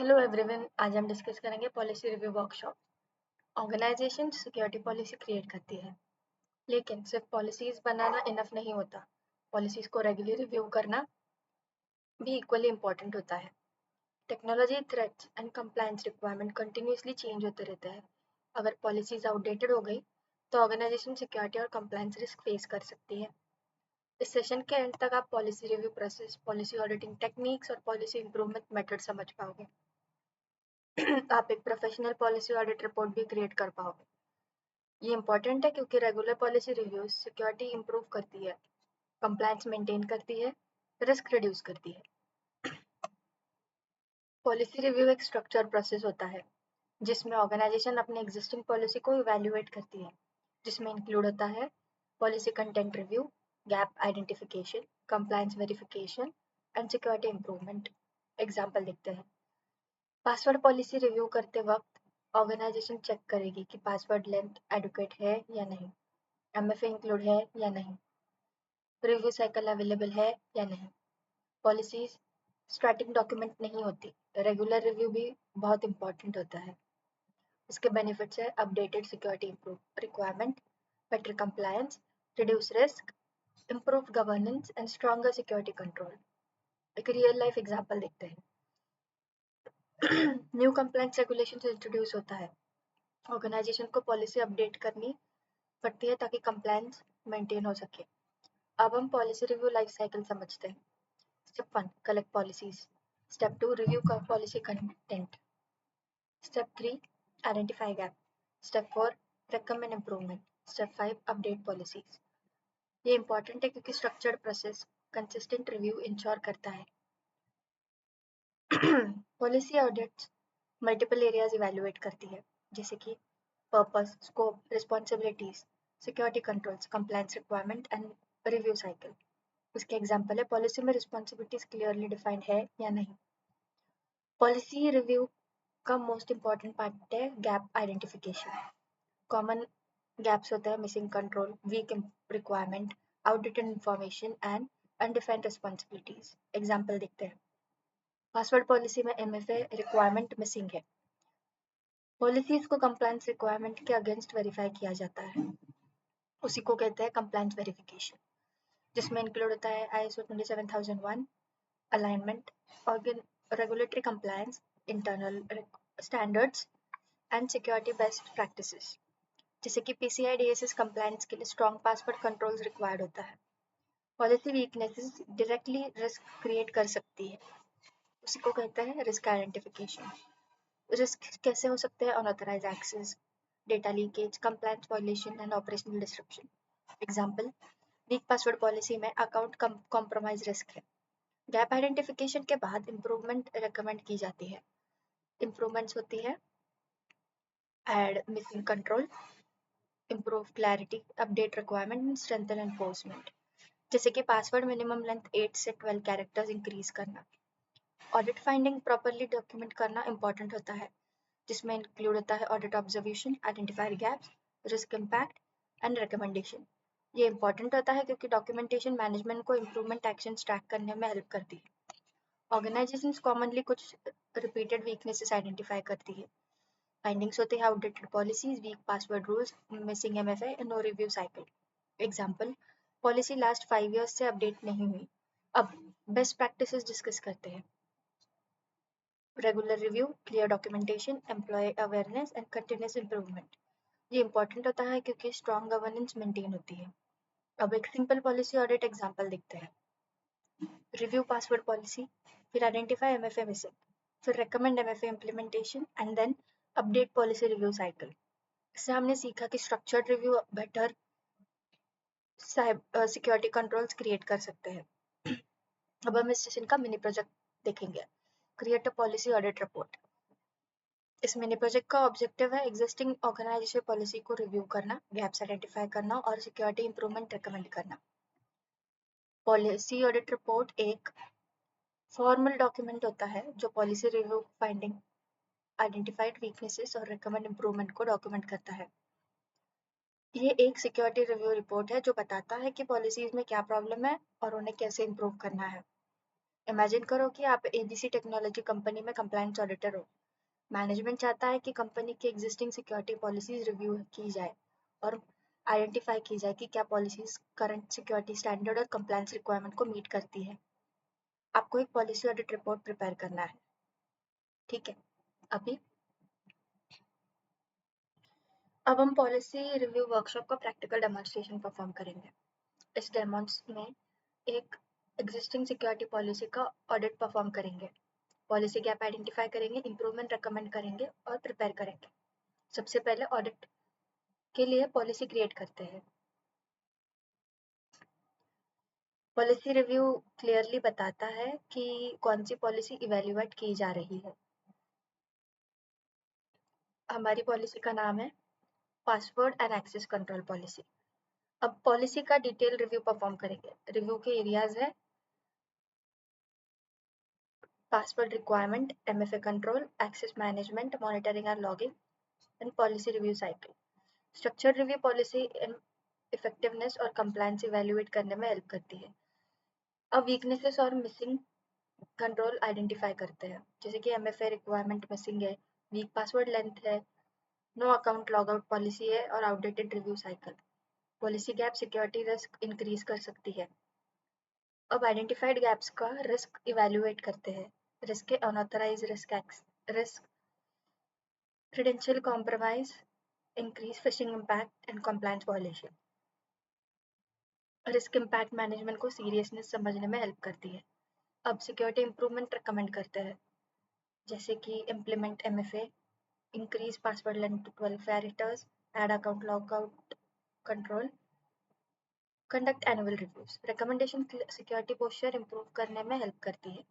Hello everyone, आज हम discuss करेंगे policy review workshop. Organisation security policy create करती है, लेकिन सिर्फ पॉलिसीज बनाना इनफ नहीं होता। पॉलिसीज को रेगुलर रिव्यू करना भी इक्वली इम्पोर्टेंट होता है। Technology threats and compliance requirement continuously change होते रहते हैं। अगर पॉलिसीज आउटडेटेड हो गई तो ऑर्गेनाइजेशन सिक्योरिटी और कंप्लायंस रिस्क फेस कर सकती है। इस सेशन के एंड तक आप policy review process, policy auditing techniques और पॉलिसी इंप्रूवमेंट मेथड समझ पाओगे। आप एक प्रोफेशनल पॉलिसी ऑडिट रिपोर्ट भी क्रिएट कर पाओगे। ये इंपॉर्टेंट है क्योंकि regular policy reviews security improve करती है, कंप्लायंस मेंटेन करती है, रिस्क रिड्यूस करती है। पॉलिसी रिव्यू एक स्ट्रक्चर प्रोसेस होता है जिसमें ऑर्गेनाइजेशन अपनी एग्जिस्टिंग पॉलिसी को इवैल्यूएट करती है, जिसमें इंक्लूड होता है policy content review, gap identification, compliance verification and security improvement. Example देखते हैं। पासवर्ड पॉलिसी रिव्यू करते वक्त ऑर्गेनाइजेशन चेक करेगी कि पासवर्ड लेंथ एडुकेट है या नहीं, एमएफए इंक्लूड है या नहीं, रिव्यू साइकिल अवेलेबल है या नहीं। पॉलिसीज स्टैटिक डॉक्यूमेंट नहीं होती, रेगुलर रिव्यू भी बहुत इंपॉर्टेंट होता है। इसके बेनिफिट्स है updated security improve requirement, better compliance, reduce risk, improve governance and stronger security control. एक रियल लाइफ एग्जाम्पल देखते हैं। न्यू कंप्लायंस रेगुलेशन इंट्रोड्यूस होता है, ऑर्गेनाइजेशन को पॉलिसी अपडेट करनी पड़ती है ताकि कंप्लायंस मेंटेन हो सके। अब हम पॉलिसी रिव्यू लाइफ साइकिल समझते हैं। Step 1, collect policies. Step 2, review policy content. Step 3, identify gap. Step 4, recommend improvement. Step 5, update policies. ये इंपॉर्टेंट है क्योंकि structured process consistent review ensure करता है। Policy audits multiple areas evaluate करती है, जैसे कि purpose, scope, responsibilities, security controls, compliance requirement and review cycle. उसके एग्जाम्पल है पॉलिसी में रिस्पॉन्सिबिलिटीज क्लियरली डिफाइंड है या नहीं। पॉलिसी रिव्यू का मोस्ट इंपॉर्टेंट पार्ट है गैप आइडेंटिफिकेशन। कॉमन गैप्स होते हैं missing control, weak requirement, outdated information and undefined responsibilities. Example देखते हैं। पासवर्ड पॉलिसी में एमएफए रिक्वायरमेंट मिसिंग है। पॉलिसीज को कंप्लायंस रिक्वायरमेंट के अगेंस्ट वेरीफाई किया जाता है, उसी को कहते हैं कंप्लायंस वेरिफिकेशन, जिसमें इंक्लूड होता है ISO 27001 alignment, regulatory compliance, internal standards and security best practices. जैसे कि PCI DSS कंप्लायंस के लिए स्ट्रॉन्ग पासवर्ड कंट्रोल्स रिक्वायर्ड होता है। Policy weaknesses directly risk create कर सकती है, उसी को कहते हैं रिस्क आइडेंटिफिकेशन। रिस्क कैसे हो सकते हैं? Unauthorised access, data leakage, compliance violation and operational disruption. Example, weak password policy में अकाउंट कॉम्प्रोमाइज रिस्क है। गैप आइडेंटिफिकेशन के बाद इंप्रूवमेंट रेकमेंड की जाती है। इंप्रूवमेंट्स होती है add missing control, improve clarity, update requirement and strengthen enforcement. जैसे कि पासवर्ड मिनिमम लेंथ 8 से 12 कैरेक्टर्स इंक्रीज करना। ऑडिट फाइंडिंग प्रॉपरली डॉक्यूमेंट करना इंपॉर्टेंट होता है, जिसमें इंक्लूड होता है audit observation, identified gaps, risk impact and recommendation. ये इंपॉर्टेंट होता है क्योंकि डॉक्यूमेंटेशन मैनेजमेंट को इम्प्रूवमेंट एक्शन ट्रैक करने में हेल्प करती है। ऑर्गेनाइजेशंस कॉमनली कुछ रिपीटेड वीकनेसेस आइडेंटिफाई करती है। फाइंडिंग्स होते हैं outdated policies, weak password rules, missing MFA, no review cycle. Example, policy last 5 years से अपडेट नहीं हुई। अब बेस्ट प्रैक्टिसेस डिस्कस करते हैं। Regular review, clear documentation, employee awareness and continuous improvement. ये इंपॉर्टेंट होता है क्योंकि स्ट्रॉन्ग गवर्नेंस मेंटेन होती है। अब एक सिंपल पॉलिसी ऑडिट एग्जाम्पल देखते हैं। रिव्यू पासवर्ड पॉलिसी, फिर आइडेंटिफाई एमएफए मिसिंग, फिर recommend MFA implementation and then update policy review cycle। इससे हमने सीखा कि structured review better security controls create कर सकते हैं। अब हम इस सेशन का मिनी प्रोजेक्ट देखेंगे। Create a policy audit report. इस मिनी प्रोजेक्ट का ऑब्जेक्टिव है एग्जिस्टिंग ऑर्गेनाइजेशन पॉलिसी को रिव्यू करना, गैप्स आइडेंटिफाई करना और सिक्योरिटी इंप्रूवमेंट रिकमेंड करना। पॉलिसी ऑडिट रिपोर्ट एक फॉर्मल डॉक्यूमेंट होता है जो policy review finding, identified weaknesses और रिकमेंड इंप्रूवमेंट को डॉक्यूमेंट करता है। ये एक सिक्योरिटी रिव्यू रिपोर्ट है जो बताता है कि पॉलिसीज में क्या प्रॉब्लम है और उन्हें कैसे इंप्रूव करना है। इमेजिन करो कि आप एबीसी टेक्नोलॉजी कंपनी में कंप्लायंस ऑडिटर हो। मैनेजमेंट चाहता है कि कंपनी की एग्जिस्टिंग सिक्योरिटी पॉलिसीज रिव्यू की जाए और आइडेंटिफाई की जाए कि क्या पॉलिसीज करंट सिक्योरिटी स्टैंडर्ड और कंप्लायंस रिक्वायरमेंट को मीट करती है। आपको एक पॉलिसी ऑडिट रिपोर्ट प्रिपेयर करना है। ठीक है, अभी अब हम पॉलिसी रिव्यू वर्कशॉप का प्रैक्टिकल डेमोन्स्ट्रेशन परफॉर्म करेंगे। इस डेमोन्स में एक एग्जिस्टिंग सिक्योरिटी पॉलिसी का ऑडिट परफॉर्म करेंगे, पॉलिसी गैप आइडेंटिफाई करेंगे, इंप्रूवमेंट रिकमेंड करेंगे और प्रिपेयर करेंगे। सबसे पहले ऑडिट के लिए पॉलिसी क्रिएट करते हैं। पॉलिसी रिव्यू क्लियरली बताता है कि कौन सी पॉलिसी इवेल्युएट की जा रही है। हमारी पॉलिसी का नाम है password and access control policy. अब पॉलिसी का डिटेल रिव्यू परफॉर्म करेंगे। रिव्यू के एरियाज है password requirement, MFA control, access management, monitoring and logging and policy review cycle. Structure review policy effectiveness और कंप्लायंस इवेल्युएट करने में हेल्प करती है। अब वीकनेसेस और मिसिंग कंट्रोल आइडेंटिफाई करते हैं, जैसे कि एमएफए रिक्वायरमेंट मिसिंग है, वीक पासवर्ड लेंथ है, नो अकाउंट लॉगआउट पॉलिसी है और outdated review cycle. Policy gap security risk increase कर सकती है। अब आइडेंटिफाइड गैप्स का रिस्क इवेल्युएट करते हैं। रिस्क के unauthorise risk credential compromise, increase phishing impact and compliance violation. Risk impact management को सीरियसनेस समझने में हेल्प करती है। अब सिक्योरिटी इंप्रूवमेंट रिकमेंड करते हैं, जैसे कि implement MFA, increase password length to 12 characters, add account logout control, conduct annual reviews. Recommendation security posture improve करने में help करती है।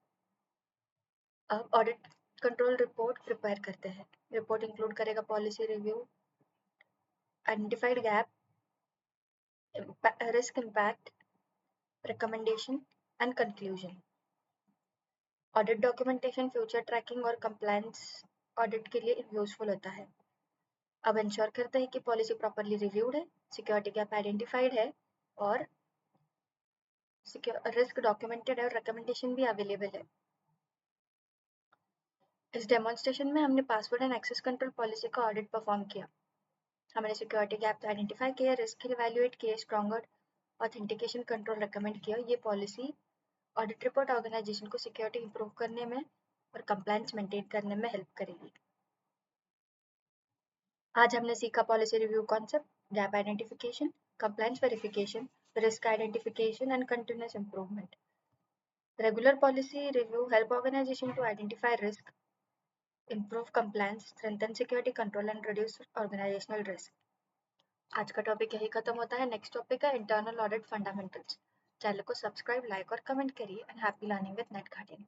अब audit control report prepare करते हैं। Report include करेगा policy review, identified gap, risk impact, recommendation and conclusion. Audit documentation, future tracking और compliance audit के लिए यूजफुल होता है। अब इंश्योर करते हैं कि पॉलिसी प्रॉपरली रिव्यूड है, सिक्योरिटी गैप आइडेंटिफाइड है और रिस्क डॉक्यूमेंटेड है और रिकमेंडेशन भी अवेलेबल है। इस डेमोन्स्ट्रेशन में हमने password and access control policy का ऑडिट परफॉर्म किया। हमने सिक्योरिटी गैप आइडेंटिफाई किए, रिस्क इवैल्यूएट किए, स्ट्रॉन्गर ऑथेंटिकेशन कंट्रोल रिकमेंड किया। ये पॉलिसी ऑडिट रिपोर्ट ऑर्गेनाइजेशन को सिक्योरिटी इंप्रूव करने में और कंप्लायंस मेंटेन करने में हेल्प करेगी। आज हमने सीखा policy review concept, gap identification, compliance verification, risk identification and continuous improvement. Regular policy review help organization to identify risk, improve compliance, strengthen security control and reduce organizational risk. आज का topic यही खत्म होता है। नेक्स्ट टॉपिक है internal audit fundamentals. Channel को subscribe, like और comment करिए and happy learning with net guardian.